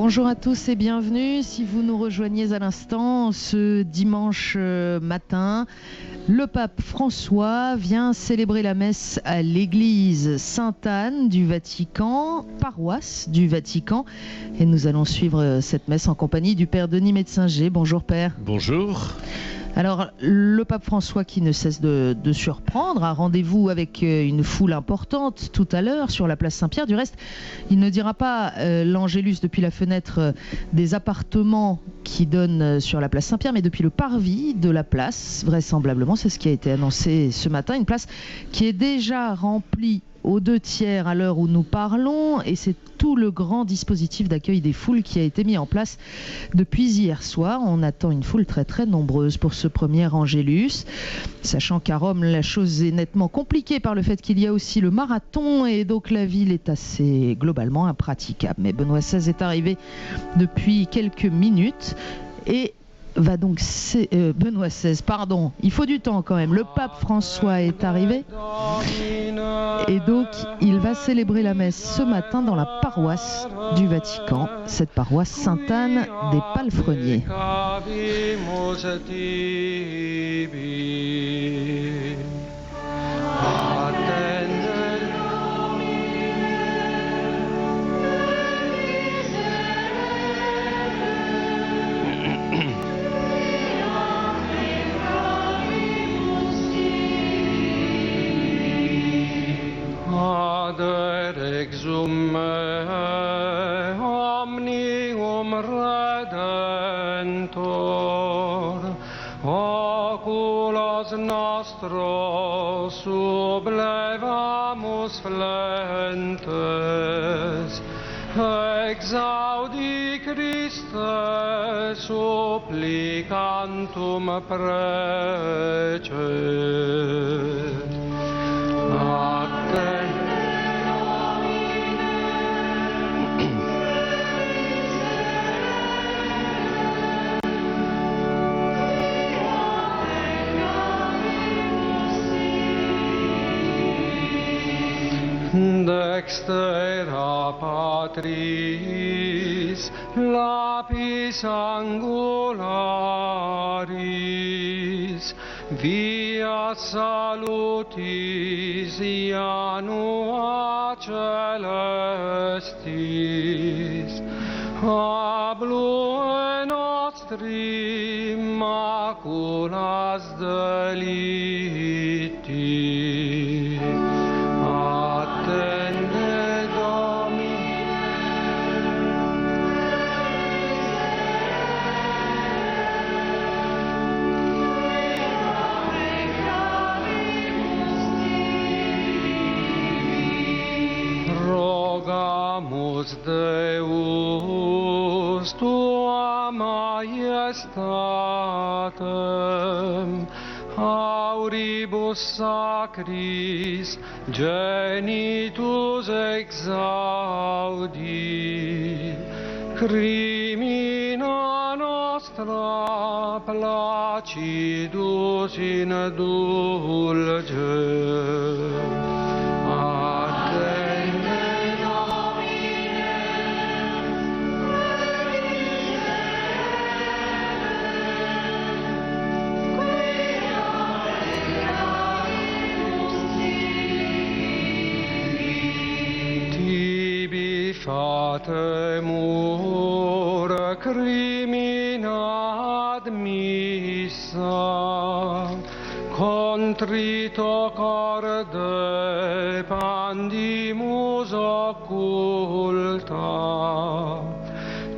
Bonjour à tous et bienvenue. Si vous nous rejoignez à l'instant, ce dimanche matin, le pape François vient célébrer la messe à l'église Sainte-Anne du Vatican, paroisse du Vatican. Et nous allons suivre cette messe en compagnie du Père Denis Metzinger. Bonjour Père. Bonjour. Alors, le pape François, qui ne cesse de surprendre, a rendez-vous avec une foule importante tout à l'heure sur la place Saint-Pierre. Du reste, il ne dira pas l'Angélus depuis la fenêtre des appartements qui donnent sur la place Saint-Pierre, mais depuis le parvis de la place, vraisemblablement. C'est ce qui a été annoncé ce matin. Une place qui est déjà remplie aux 2/3 à l'heure où nous parlons, et c'est tout le grand dispositif d'accueil des foules qui a été mis en place depuis hier soir. On attend une foule très très nombreuse pour ce premier Angélus, sachant qu'à Rome la chose est nettement compliquée par le fait qu'il y a aussi le marathon, et donc la ville est assez globalement impraticable. Mais Benoît XVI est arrivé depuis quelques minutes et va donc Benoît XVI, pardon, il faut du temps quand même. Le pape François est arrivé et donc il va célébrer la messe ce matin dans la paroisse du Vatican, cette paroisse Sainte-Anne des Palefreniers. Exum omnium redentor, oculos nostros sublevamus flentes, exaudi Christe supplicantum precet. Dextera Patris, lapis angularis, via salutis ianua celestis, ablue nostri maculas deliti. Attende Domine. Rogamus Deus tua majestatem, auribus sacris genitus exaudi, crimina nostra placidus indulge. Fatemur crimina admissa, contrito corde pandimus occulta,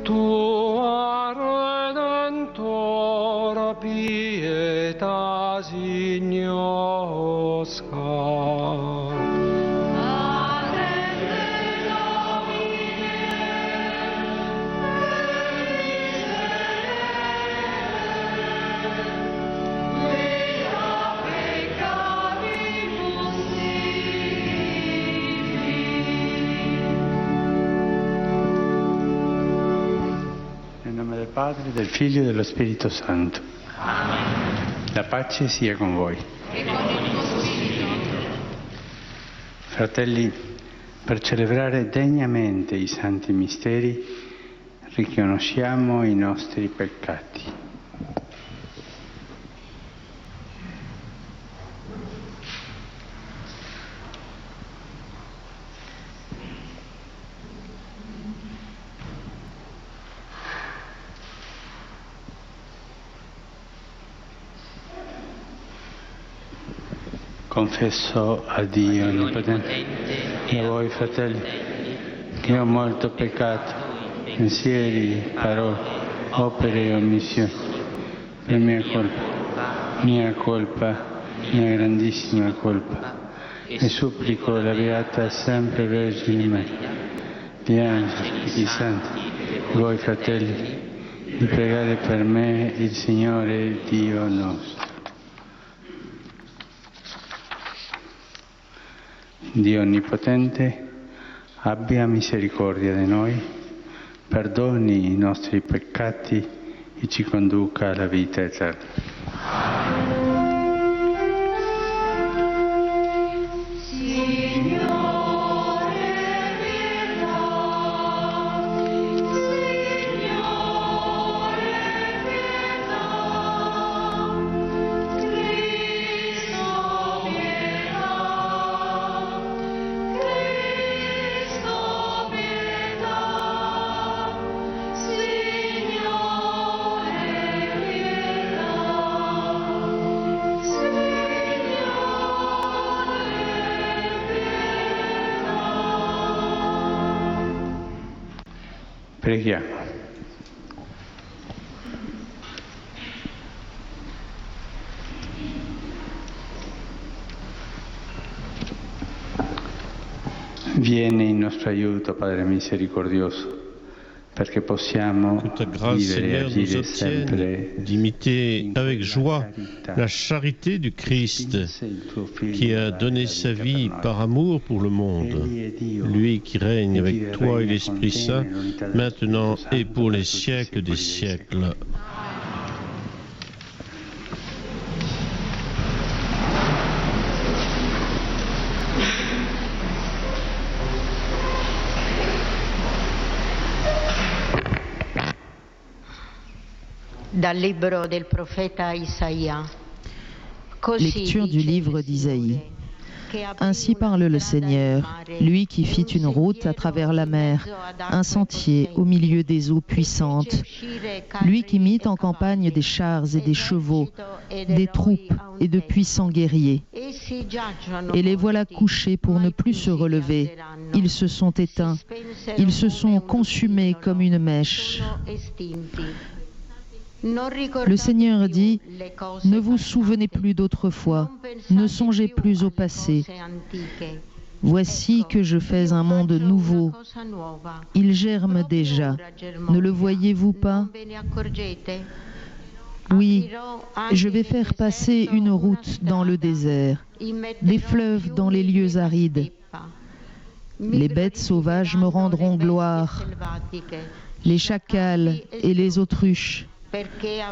tua Redentor pietas ignosca. Padre, del Figlio e dello Spirito Santo. Amen. La pace sia con voi. E con il tuo spirito. Fratelli, per celebrare degnamente i santi misteri, riconosciamo i nostri peccati. Confesso a Dio Onnipotente e a voi, fratelli, che ho molto peccato, pensieri, parole, opere e omissioni, per mia colpa, mia grandissima colpa, e supplico la Beata sempre Vergine Maria, gli angeli, i santi, voi, fratelli, di pregare per me il Signore Dio nostro. Dio Onnipotente, abbia misericordia di noi, perdoni i nostri peccati e ci conduca alla vita eterna. Preghiamo. Vieni in nostro aiuto, Padre misericordioso, perché possiamo Que ta grâce, Seigneur, nous obtienne d'imiter avec joie la charité du Christ qui a donné sa vie par amour pour le monde. Lui qui règne avec toi et l'Esprit Saint, maintenant et pour les siècles des siècles. Dal libro del profeta Isaia. Lecture du livre d'Isaïe. Ainsi parle le Seigneur, lui qui fit une route à travers la mer, un sentier au milieu des eaux puissantes, lui qui mit en campagne des chars et des chevaux, des troupes et de puissants guerriers. Et les voilà couchés pour ne plus se relever. Ils se sont éteints, ils se sont consumés comme une mèche. Le Seigneur dit, ne vous souvenez plus d'autrefois, ne songez plus au passé. Voici que je fais un monde nouveau. Il germe déjà. Ne le voyez-vous pas? Oui, je vais faire passer une route dans le désert, des fleuves dans les lieux arides. Les bêtes sauvages me rendront gloire, les chacals et les autruches.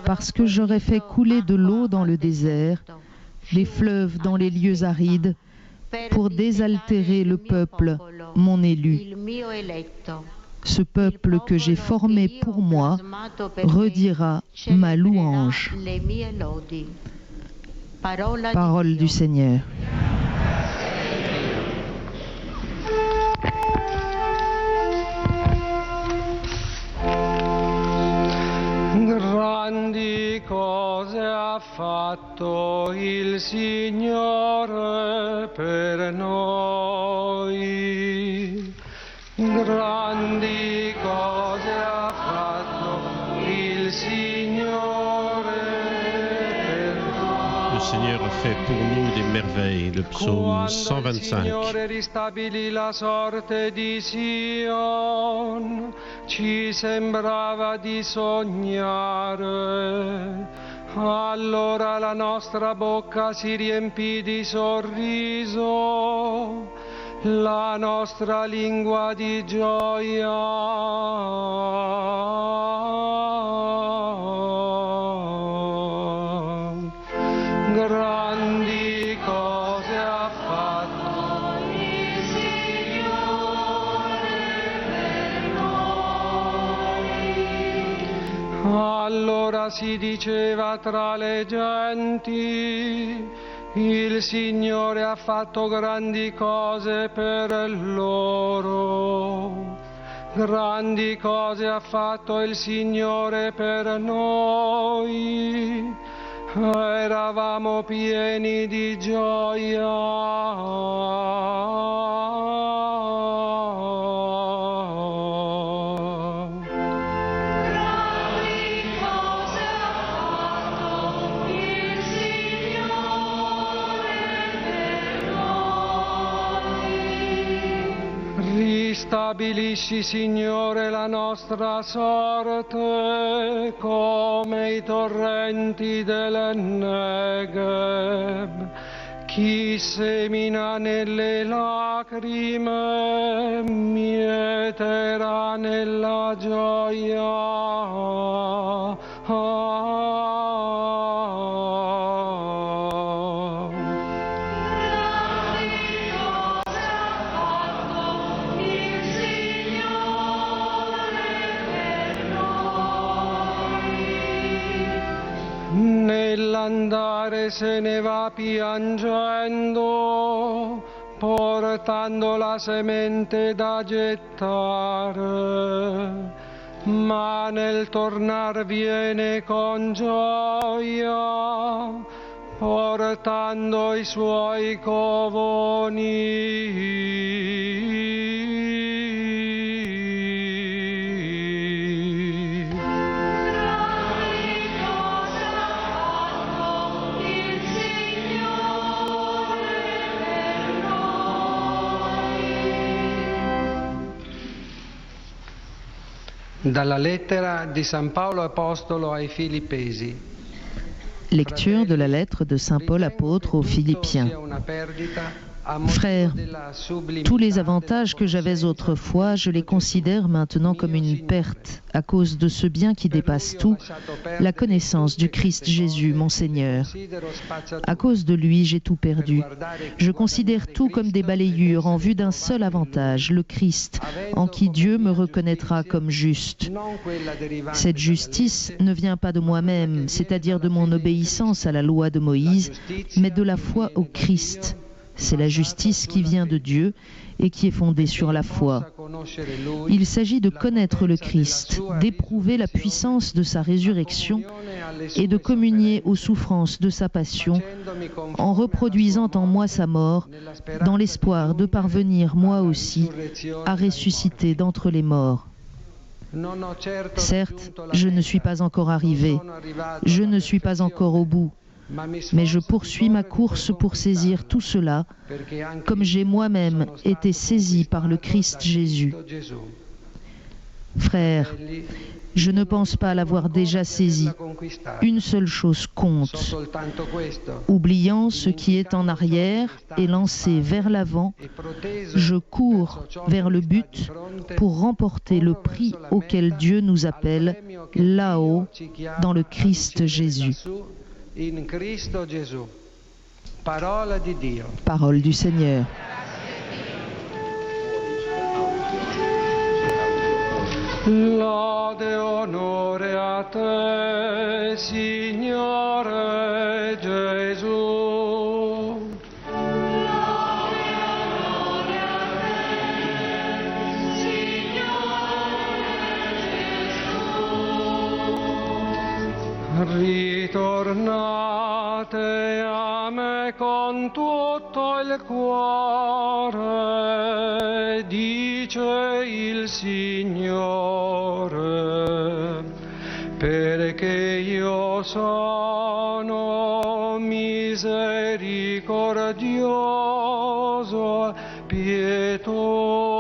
Parce que j'aurais fait couler de l'eau dans le désert, des fleuves dans les lieux arides, pour désaltérer le peuple, mon élu. Ce peuple que j'ai formé pour moi redira ma louange. Parole du Seigneur. Grandi cose ha fatto il Signore per noi. Grandi cose ha fatto il Signore per noi. Le Seigneur a fait pour nous des merveilles. Le psaume 125. Signore ristabilì la sorte di Sion, ci sembrava di sognare. Allora la nostra bocca si riempì di sorriso, la nostra lingua di gioia. Grandi cose ha fatto il Signore per noi. Allora si diceva tra le genti: il Signore ha fatto grandi cose per loro. Grandi cose ha fatto il Signore per noi. Eravamo pieni di gioia. Ristabilisci, Signore, la nostra sorte come i torrenti del Negev. Chi semina nelle lacrime mieterà nella gioia. Nell'andare se ne va piangendo, portando la semente da gettare, ma nel tornar viene con gioia, portando i suoi covoni. Dalla lettera di San Paolo Apostolo ai Filippesi. Lecture de la lettre de Saint Paul apôtre aux Philippiens. Frères, tous les avantages que j'avais autrefois, je les considère maintenant comme une perte à cause de ce bien qui dépasse tout, la connaissance du Christ Jésus, mon Seigneur. À cause de lui, j'ai tout perdu. Je considère tout comme des balayures en vue d'un seul avantage, le Christ, en qui Dieu me reconnaîtra comme juste. Cette justice ne vient pas de moi-même, c'est-à-dire de mon obéissance à la loi de Moïse, mais de la foi au Christ. C'est la justice qui vient de Dieu et qui est fondée sur la foi. Il s'agit de connaître le Christ, d'éprouver la puissance de sa résurrection et de communier aux souffrances de sa passion en reproduisant en moi sa mort, dans l'espoir de parvenir moi aussi à ressusciter d'entre les morts. Certes, je ne suis pas encore arrivé, je ne suis pas encore au bout, mais je poursuis ma course pour saisir tout cela, comme j'ai moi-même été saisi par le Christ Jésus. Frères, je ne pense pas l'avoir déjà saisi. Une seule chose compte. Oubliant ce qui est en arrière et lancé vers l'avant, je cours vers le but pour remporter le prix auquel Dieu nous appelle là-haut dans le Christ Jésus. In Cristo Gesù. Parola di Dio. Parole du Seigneur. Lode e onore a te, Signore Gesù. Ritornate a me con tutto il cuore, dice il Signore, perché io sono misericordioso, pietoso.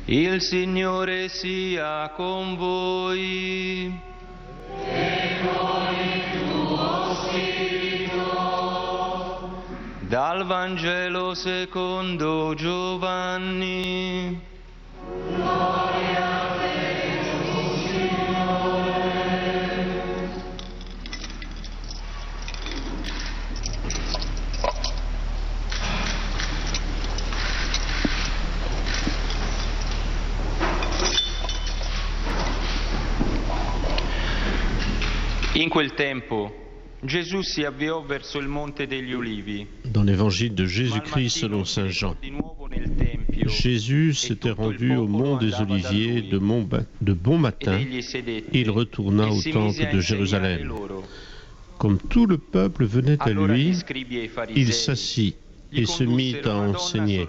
Il Signore sia con voi. E con il tuo spirito. Dal Vangelo secondo Giovanni. Gloria a te, Signore. In quel tempo Gesù si avviò verso il monte degli Ulivi. Dans l'évangile de Jésus-Christ selon saint Jean, Jésus s'était rendu au mont des Oliviers de bon matin et il retourna au temple de Jérusalem. Comme tout le peuple venait à lui, il s'assit et se mit à enseigner.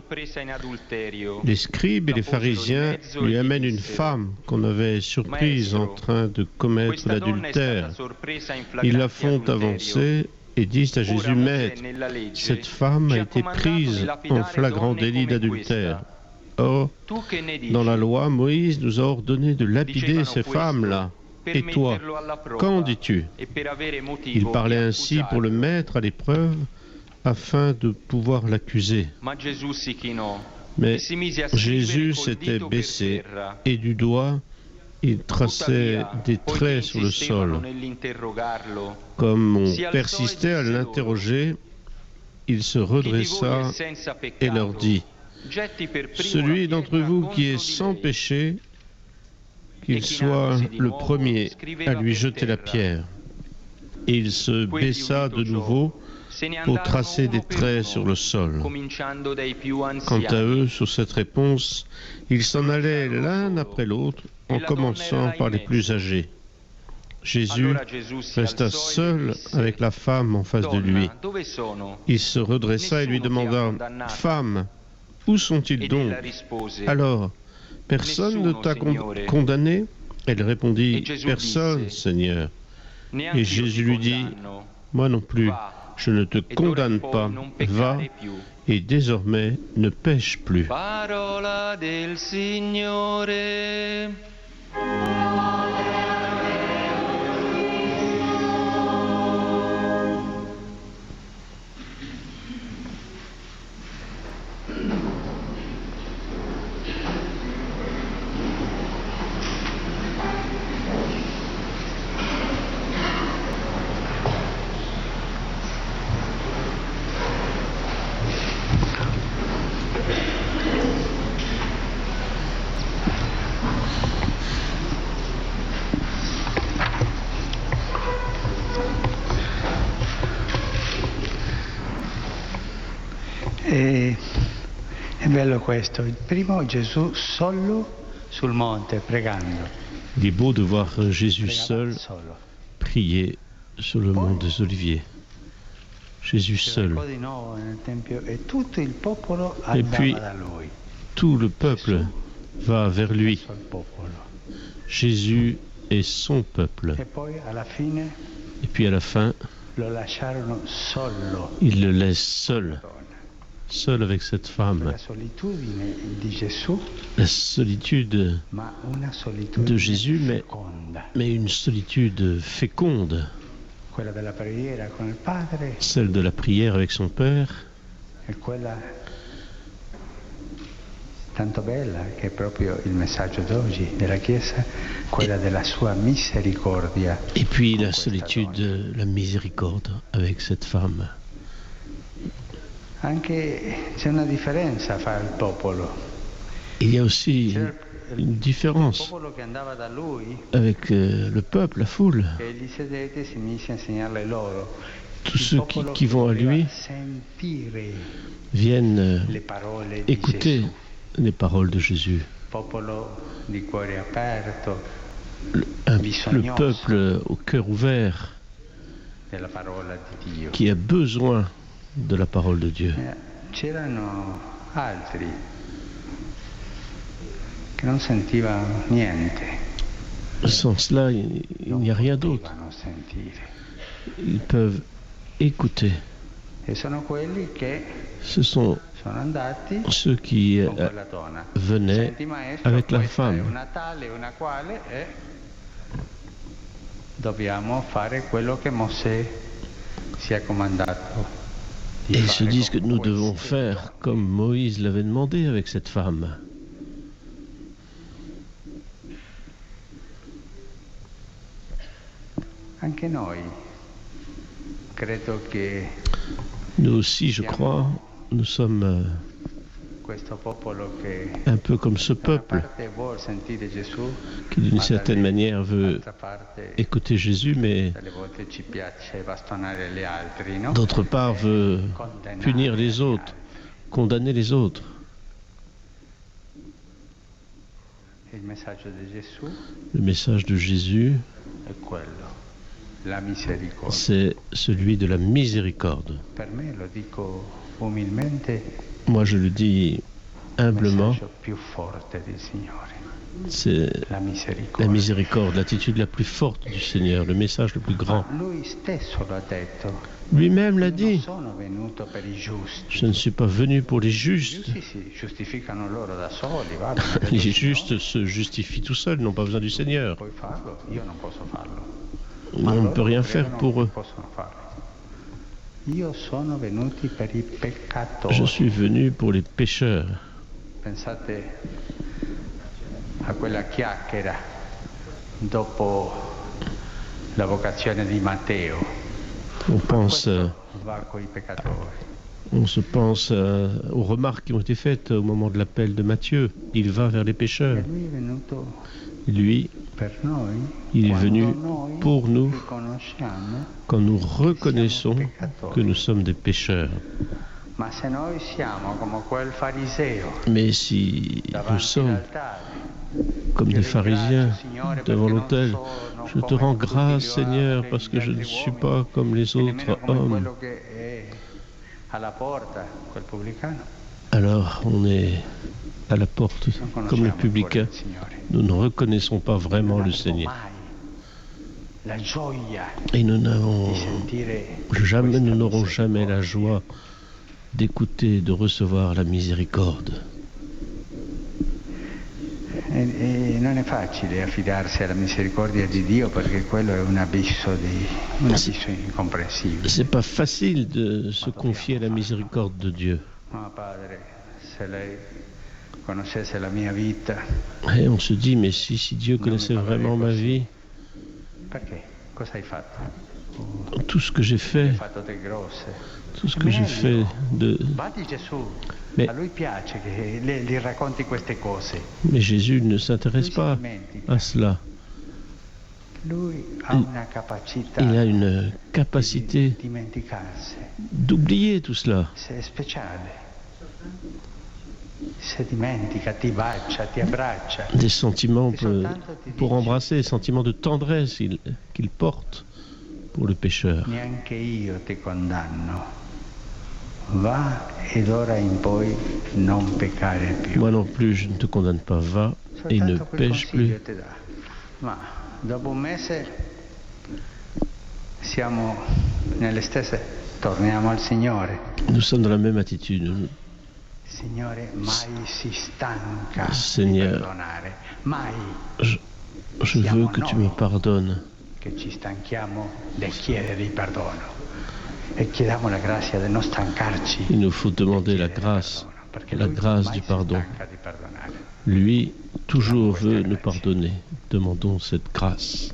Les scribes et les pharisiens lui amènent une femme qu'on avait surprise en train de commettre l'adultère. Ils la font avancer et disent à Jésus, « Maître, cette femme a été prise en flagrant délit d'adultère. Or, dans la loi, Moïse nous a ordonné de lapider ces femmes-là. Et toi, qu'en dis-tu » Il parlait ainsi pour le mettre à l'épreuve, afin de pouvoir l'accuser. Mais Jésus s'était baissé et du doigt, il traçait des traits sur le sol. Comme on persistait à l'interroger, il se redressa et leur dit, « Celui d'entre vous qui est sans péché, qu'il soit le premier à lui jeter la pierre. » Et il se baissa de nouveau pour tracer des traits sur le sol. Quant à eux, sur cette réponse, ils s'en allaient l'un après l'autre, en commençant par les plus âgés. Jésus resta seul avec la femme en face de lui. Il se redressa et lui demanda, « Femme, où sont-ils donc ?» Alors, « Personne ne t'a condamné ?» Elle répondit, « Personne, Seigneur. » Et Jésus lui dit, « Moi non plus. Je ne te condamne pas, va et désormais ne pêche plus. » Parola del Signore. È bello questo, il primo Gesù solo sul monte pregando. Il est beau de voir Jésus seul prier sur le mont des Oliviers. Jésus seul. Et puis tout le peuple va vers lui. Jésus est son peuple. Et puis à la fin, il le laisse seul. Seul avec cette femme. La solitude de Jésus, mais une solitude féconde. Celle de la prière avec son Père. Tanto bella che è proprio il messaggio d'oggi della Chiesa, quella della sua misericordia. Et puis la solitude, la miséricorde avec cette femme. Anche c'è una differenza fra il popolo. Il y a aussi une différence avec le peuple, la foule. Tous ceux qui vont à lui viennent écouter les paroles de Jésus. Le peuple au cœur ouvert qui a besoin de la parole de Dieu. C'erano altri che non sentivano niente. Sans cela, il n'y a rien d'autre. Ils peuvent écouter. Ce sont ceux qui venaient avec la femme. Dobbiamo fare quello che Mosè ci ha comandato. Et ils se disent que nous devons faire comme Moïse l'avait demandé avec cette femme. Nous aussi, je crois, nous sommes un peu comme ce peuple qui, d'une certaine manière, veut écouter Jésus, mais d'autre part veut punir les autres, condamner les autres. Le message de Jésus, c'est celui de la miséricorde. Moi, je le dis humblement, c'est la miséricorde, l'attitude la plus forte du Seigneur, le message le plus grand. Lui-même l'a dit. Je ne suis pas venu pour les justes. Les justes se justifient tout seuls, n'ont pas besoin du Seigneur. On ne peut rien faire pour eux. Je suis venu pour les pécheurs. Pensate a quella chiacchiera dopo la vocazione di Matteo. On se pense aux remarques qui ont été faites au moment de l'appel de Matthieu. Il va vers les pécheurs. Lui, il est venu pour nous quand nous reconnaissons que nous sommes des pécheurs. Mais si nous sommes comme des pharisiens devant l'autel, je te rends grâce, Seigneur, parce que je ne suis pas comme les autres hommes. Alors on est à la porte comme le publicain. Nous ne reconnaissons pas vraiment le Seigneur. Et nous n'aurons jamais la joie d'écouter, de recevoir la miséricorde. E non è facile affidarsi alla misericordia di Dio perché quello è un abisso incomprensibile. C'est pas facile de se confier à la miséricorde de Dieu. Ma Padre, se lei conoscesse la mia vita. Et on se dit, mais si Dieu connaissait vraiment ma vie, perché? Cosa hai fatto? Tout ce que j'ai fait, tout ce que j'ai fait de... Mais Jésus ne s'intéresse pas à cela. Il a une capacité d'oublier tout cela. Des sentiments pour embrasser, des sentiments de tendresse qu'il porte pour le pécheur. Moi non plus, je ne te condamne pas. Va et ne pêche plus. Nous sommes dans la même attitude. Seigneur, je veux que tu me pardonnes. Il nous faut demander la grâce du pardon. Lui, toujours veut nous pardonner. Demandons cette grâce.